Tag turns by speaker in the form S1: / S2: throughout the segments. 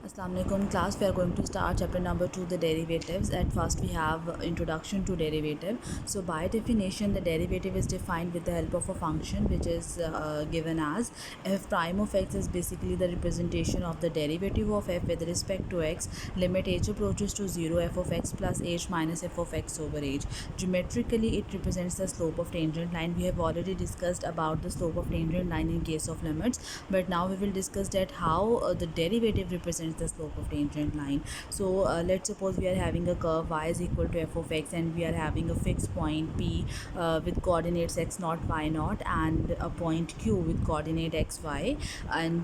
S1: Assalamualaikum class. We are going to start chapter number 2, the derivatives. At first we have introduction to derivative. So by definition, the derivative is defined with the help of a function which is given as f prime of x is basically the representation of the derivative of f with respect to x. Limit h approaches to 0, f of x plus h minus f of x over h. Geometrically, it represents the slope of tangent line. We have already discussed about the slope of tangent line in case of limits, but now we will discuss that how the derivative represents the slope of tangent line. So let's suppose we are having a curve y is equal to f of x, and we are having a fixed point P with coordinates x naught y naught and a point Q with coordinate x y, and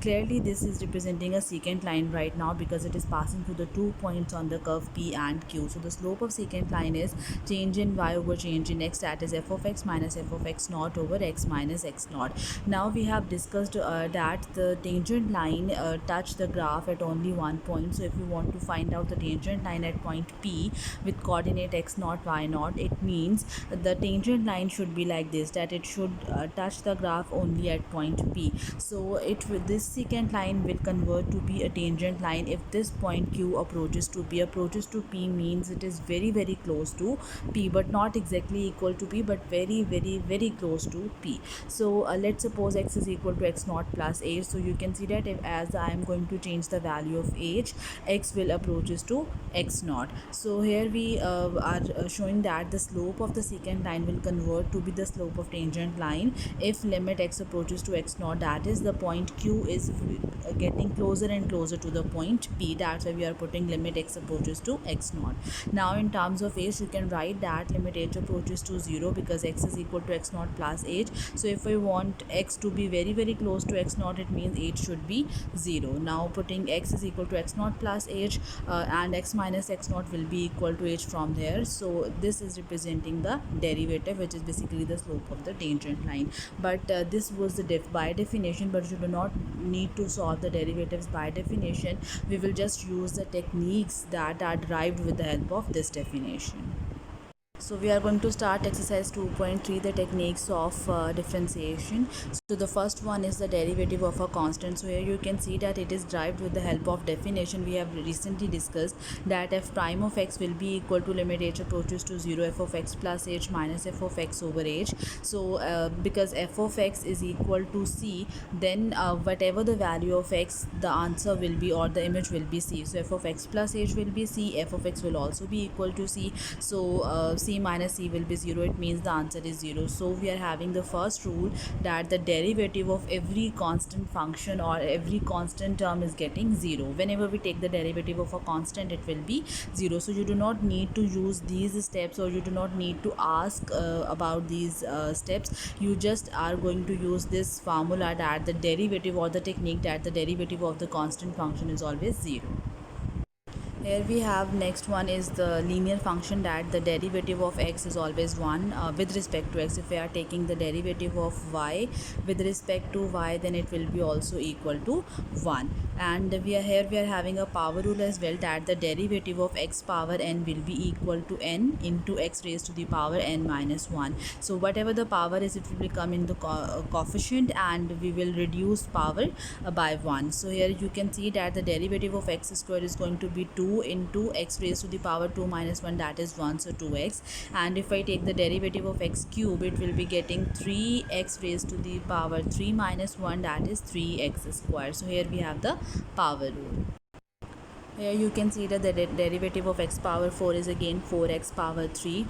S1: clearly this is representing a secant line right now because it is passing through the 2 points on the curve P and Q. So the slope of secant line is change in y over change in x, that is f of x minus f of x naught over x minus x naught. Now we have discussed that the tangent line touch the graph at only one point. So if you want to find out the tangent line at point P with coordinate x naught y naught, it means the tangent line should be like this, that it should touch the graph only at point P. So this secant line will convert to be a tangent line if this point Q approaches to P. Approaches to P means it is very close to P, but not exactly equal to P, but very close to P. So let's suppose x is equal to x naught plus h. So you can see that if as I am going to change the value of h, x will approaches to x naught. So here we are showing that the slope of the secant line will convert to be the slope of tangent line if limit x approaches to x naught, that is the point Q is getting closer and closer to the point P. That's why we are putting limit x approaches to x naught. Now in terms of h, you can write that limit h approaches to 0 because x is equal to x naught plus h. So if I want x to be very close to x naught, it means h should be 0. Now putting x is equal to x naught plus h and x minus x naught will be equal to h from there. So this is representing the derivative, which is basically the slope of the tangent line. But this was the by definition, but you do not need to solve the derivatives by definition. We will just use the techniques that are derived with the help of this definition. So we are going to start exercise 2.3, the techniques of differentiation. So the first one is the derivative of a constant. So here you can see that it is derived with the help of definition. We have recently discussed that f prime of x will be equal to limit h approaches to 0, f of x plus h minus f of x over h. So because f of x is equal to c, then whatever the value of x, the answer will be, or the image will be c. So f of x plus h will be c, f of x will also be equal to c. So c minus c will be 0, it means the answer is 0. So we are having the first rule that the derivative of every constant function or every constant term is getting 0. Whenever we take the derivative of a constant, it will be 0. So you do not need to use these steps, or you do not need to ask about these steps. You just are going to use this formula that the derivative, or the technique that the derivative of the constant function is always 0. Here we have next one is the linear function, that the derivative of x is always 1 with respect to x. If we are taking the derivative of y with respect to y, then it will be also equal to 1. And we are having a power rule as well, that the derivative of x power n will be equal to n into x raised to the power n minus 1. So whatever the power is, it will become in the coefficient, and we will reduce power by 1. So here you can see that the derivative of x square is going to be 2 into x raised to the power 2 minus 1, that is 1, so 2x. And if I take the derivative of x cube, it will be getting 3x raised to the power 3 minus 1, that is 3x square. So here we have the power rule. Here you can see that the derivative of x power 4 is again 4x power 3.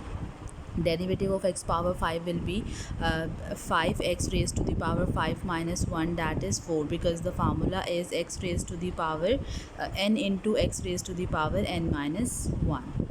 S1: Derivative of x power 5 will be 5x raised to the power 5 minus 1, that is 4, because the formula is x raised to the power n into x raised to the power n minus 1.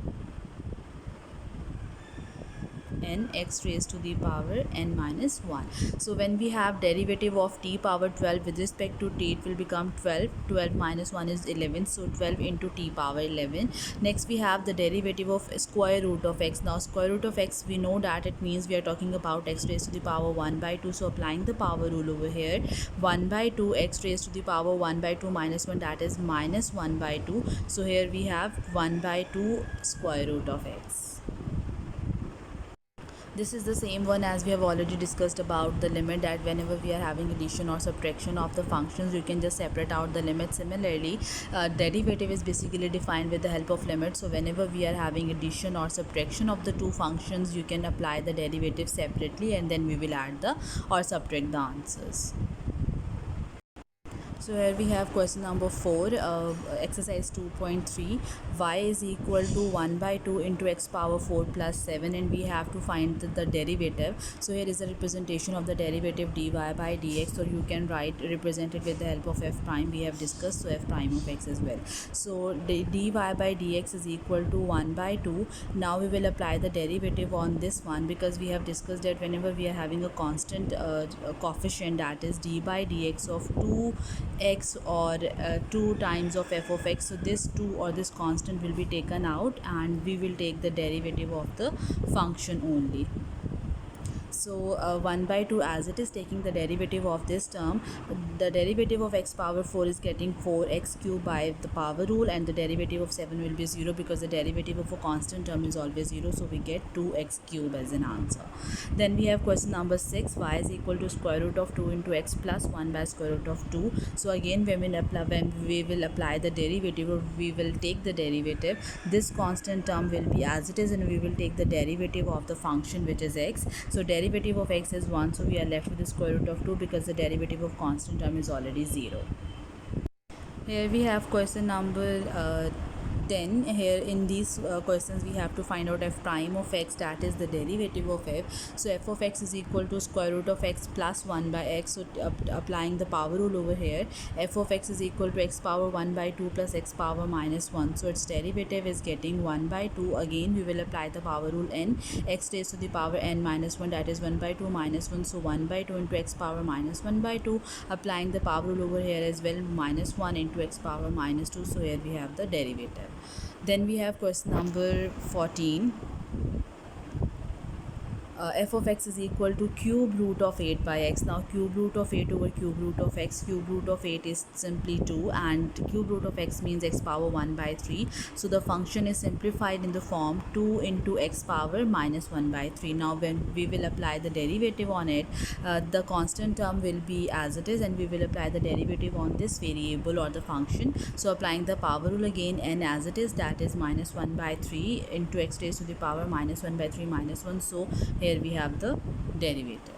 S1: N x raised to the power n minus 1. So when we have derivative of t power 12 with respect to t, it will become 12. 12 minus 1 is 11, so 12 into t power 11. Next we have the derivative of square root of x. Now square root of x, we know that it means we are talking about x raised to the power 1 by 2. So applying the power rule over here, 1 by 2 x raised to the power 1 by 2 minus 1, that is minus 1 by 2. So here we have 1 by 2 square root of x. This is the same one as we have already discussed about the limit, that whenever we are having addition or subtraction of the functions, you can just separate out the limit. Similarly, derivative is basically defined with the help of limit. So whenever we are having addition or subtraction of the two functions, you can apply the derivative separately, and then we will add the or subtract the answers. So here we have question number 4, exercise 2.3. Y is equal to 1 by 2 into x power 4 plus 7, and we have to find the derivative. So here is a representation of the derivative dy by dx, or you can write represent it with the help of f prime. We have discussed, so f prime of x as well. So dy by dx is equal to 1 by 2. Now we will apply the derivative on this one, because we have discussed that whenever we are having a constant coefficient, that is d by dx of 2x or 2 times of f of x, so this 2 or this constant will be taken out, and we will take the derivative of the function only. So 1 by 2 as it is, taking the derivative of this term, the derivative of x power 4 is getting 4x cube by the power rule, and the derivative of 7 will be 0, because the derivative of a constant term is always 0, so we get 2x cube as an answer. Then we have question number 6. Y is equal to square root of 2 into x plus 1 by square root of 2. So again, when we will apply the derivative, or we will take the derivative, this constant term will be as it is, and we will take the derivative of the function, which is x. So derivative of x is 1, so we are left with the square root of 2, because the derivative of constant term is already 0. Here we have question number 10. Here in these questions, we have to find out f prime of x, that is the derivative of f. So f of x is equal to square root of x plus 1 by x. So applying the power rule over here, f of x is equal to x power 1 by 2 plus x power minus 1. So its derivative is getting 1 by 2. Again, we will apply the power rule n, x raised to the power n minus 1, that is 1 by 2 minus 1. So 1 by 2 into x power minus 1 by 2. Applying the power rule over here as well, minus 1 into x power minus 2. So here we have the derivative. Then we have question number 14. F of x is equal to cube root of 8 by x. Now cube root of 8 over cube root of x, cube root of 8 is simply 2, and cube root of x means x power 1 by 3. So the function is simplified in the form 2 into x power minus 1 by 3. Now when we will apply the derivative on it, the constant term will be as it is, and we will apply the derivative on this variable or the function. So applying the power rule again, n as it is, that is minus 1 by 3 into x raised to the power minus 1 by 3 minus 1. So here we have the derivative.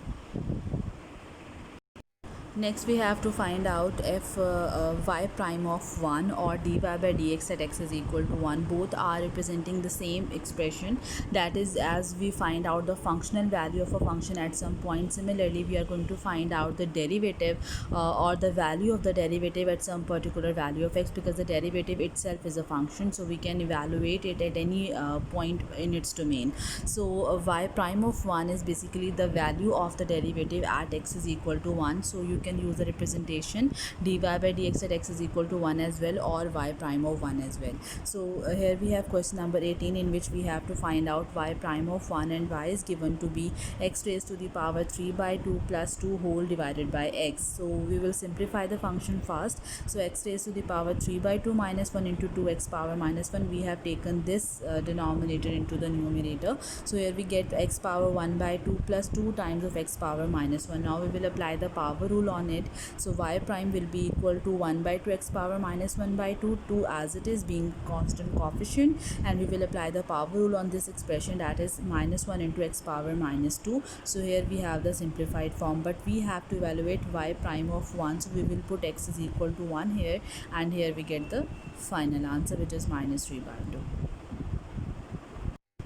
S1: Next we have to find out if y prime of 1 or dy by dx at x is equal to 1. Both are representing the same expression, that is, as we find out the functional value of a function at some point, similarly we are going to find out the derivative or the value of the derivative at some particular value of x, because the derivative itself is a function, so we can evaluate it at any point in its domain. So y prime of 1 is basically the value of the derivative at x is equal to 1. So you can use the representation dy by dx at x is equal to 1 as well, or y prime of 1 as well. So here we have question number 18, in which we have to find out y prime of 1, and y is given to be x raised to the power 3 by 2 plus 2 whole divided by x. So we will simplify the function first. So x raised to the power 3 by 2 minus 1 into 2x power minus 1. We have taken this denominator into the numerator. So here we get x power 1 by 2 plus 2 times of x power minus 1. Now we will apply the power rule on it. So y prime will be equal to 1 by 2 x power minus 1 by 2, 2 as it is being constant coefficient, and we will apply the power rule on this expression, that is minus 1 into x power minus 2. So here we have the simplified form, but we have to evaluate y prime of 1, so we will put x is equal to 1 here, and here we get the final answer, which is minus 3 by 2.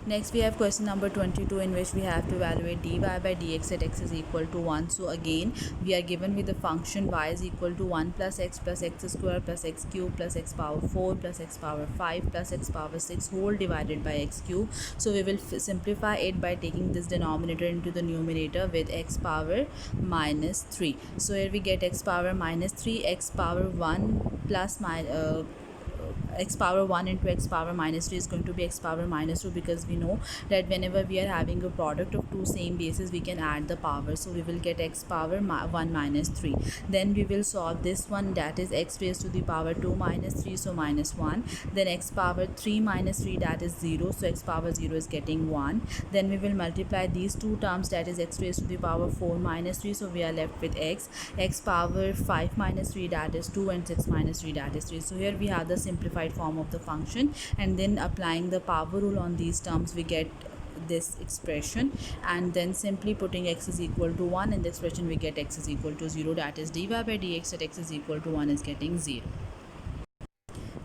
S1: Next we have question number 22, in which we have to evaluate dy by dx at x is equal to 1. So again, we are given with the function y is equal to 1 plus x square plus x cube plus x power 4 plus x power 5 plus x power 6 whole divided by x cube. So we will simplify it by taking this denominator into the numerator with x power minus 3. So here we get x power minus 3, x power 1 plus x power 1 into x power minus 3 is going to be x power minus 2, because we know that whenever we are having a product of two same bases, we can add the power. So we will get x power 1 minus 3. Then we will solve this one, that is x raised to the power 2 minus 3, so minus 1. Then x power 3 minus 3, that is 0, so x power 0 is getting 1. Then we will multiply these two terms, that is x raised to the power 4 minus 3, so we are left with x power 5 minus 3, that is 2, and 6 minus 3, that is 3. So here we have the simplified form of the function, and then applying the power rule on these terms, we get this expression, and then simply putting x is equal to 1 in the expression, we get x is equal to 0, that is dy by dx at x is equal to 1 is getting 0.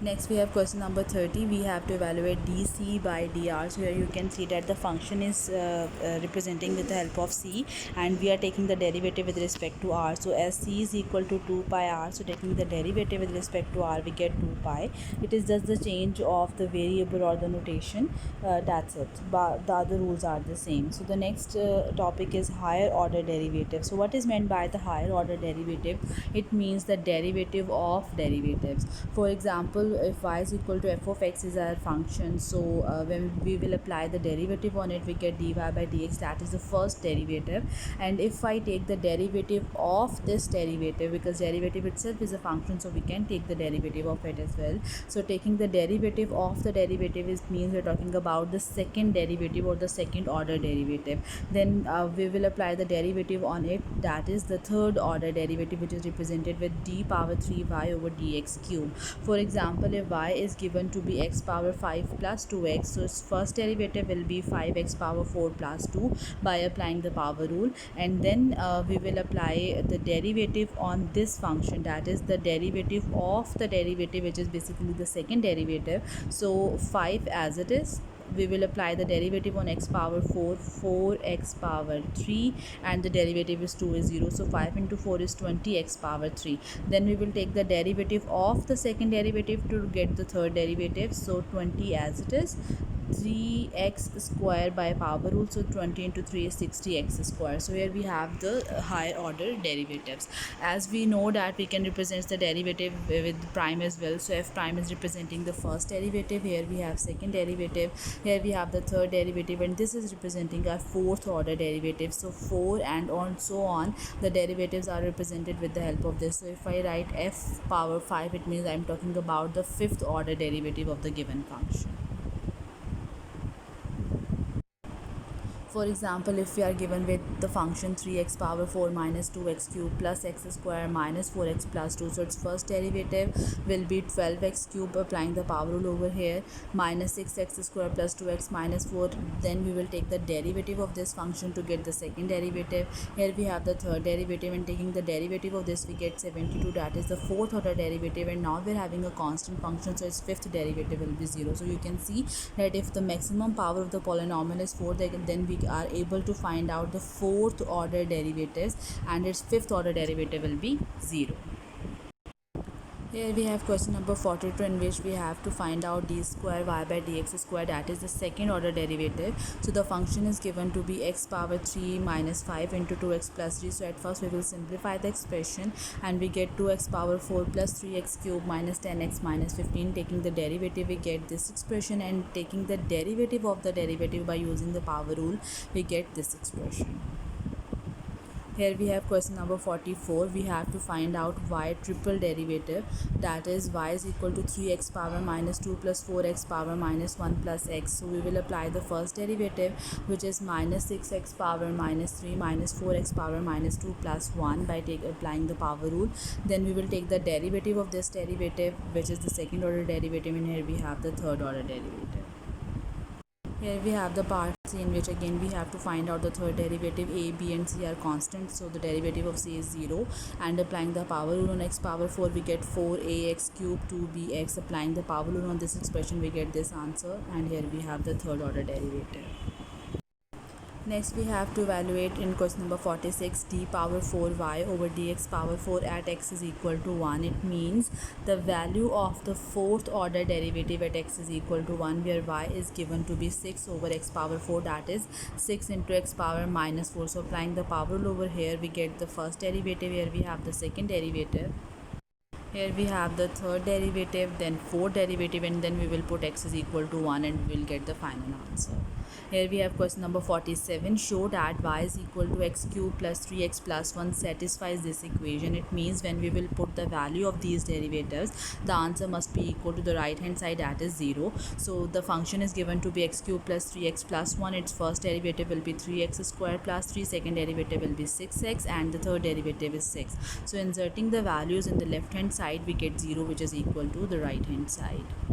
S1: Next we have question number 30. We have to evaluate dc by dr. So here you can see that the function is representing with the help of c, and we are taking the derivative with respect to r. So as c is equal to 2 pi r, so taking the derivative with respect to r, we get 2 pi. It is just the change of the variable or the notation, that's it, but the other rules are the same. So the next topic is higher order derivative. So what is meant by the higher order derivative? It means the derivative of derivatives. For example, if y is equal to f of x is our function, so when we will apply the derivative on it, we get dy by dx, that is the first derivative. And if I take the derivative of this derivative, because derivative itself is a function, so we can take the derivative of it as well. So taking the derivative of the derivative means we're talking about the second derivative or the second order derivative. Then we will apply the derivative on it, that is the third order derivative, which is represented with d power 3y over dx cube. For example, if y is given to be x power 5 plus 2x, so its first derivative will be 5x power 4 plus 2 by applying the power rule. And then we will apply the derivative on this function, that is the derivative of the derivative, which is basically the second derivative. So 5 as it is, we will apply the derivative on x power 4, 4x power 3, and the derivative is 2 is 0, so 5 into 4 is 20x power 3. Then we will take the derivative of the second derivative to get the third derivative, so 20 as it is, 3x square by power rule, so 20 into 3 is 60x square. So here we have the higher order derivatives. As we know that we can represent the derivative with prime as well, so f prime is representing the first derivative, here we have second derivative, here we have the third derivative, and this is representing our fourth order derivative. So 4 and on so on, the derivatives are represented with the help of this. So if I write f power 5, it means I'm talking about the fifth order derivative of the given function. For example, if we are given with the function 3x power 4 minus 2x cube plus x square minus 4x plus 2, so its first derivative will be 12x cube, applying the power rule over here, minus 6x square plus 2x minus 4. Then we will take the derivative of this function to get the second derivative. Here we have the third derivative, and taking the derivative of this, we get 72, that is the fourth order derivative. And now we're having a constant function, so its fifth derivative will be 0. So you can see that if the maximum power of the polynomial is 4, then we are able to find out the fourth order derivatives, and its fifth order derivative will be 0. Here we have question number 42, in which we have to find out d square y by dx square, that is the second order derivative. So the function is given to be x power 3 minus 5 into 2x plus 3. So at first we will simplify the expression, and we get 2x power 4 plus 3x cube minus 10x minus 15. Taking the derivative, we get this expression, and taking the derivative of the derivative by using the power rule, we get this expression. Here we have question number 44. We have to find out y triple derivative, that is y is equal to 3x power minus 2 plus 4x power minus 1 plus x. So we will apply the first derivative, which is minus 6x power minus 3 minus 4x power minus 2 plus 1 by applying the power rule. Then we will take the derivative of this derivative, which is the second order derivative, and here we have the third order derivative. Here we have the part C, in which again we have to find out the third derivative. A, B and C are constant, so the derivative of C is 0, and applying the power rule on x power 4, we get 4ax cube 2bx. Applying the power rule on this expression, we get this answer, and here we have the third order derivative. Next we have to evaluate in question number 46 d power 4y over dx power 4 at x is equal to 1. It means the value of the fourth order derivative at x is equal to 1, where y is given to be 6 over x power 4, that is 6 into x power minus 4. So applying the power rule over here, we get the first derivative, here we have the second derivative. Here we have the third derivative, then fourth derivative, and then we will put x is equal to 1 and we will get the final answer. Here we have question number 47. Show that y is equal to x cube plus 3x plus 1 satisfies this equation. It means when we will put the value of these derivatives, the answer must be equal to the right hand side, that is 0. So the function is given to be x cube plus 3x plus 1. Its first derivative will be 3x square plus 3, second derivative will be 6x, and the third derivative is 6. So inserting the values in the left hand side, we get 0, which is equal to the right hand side.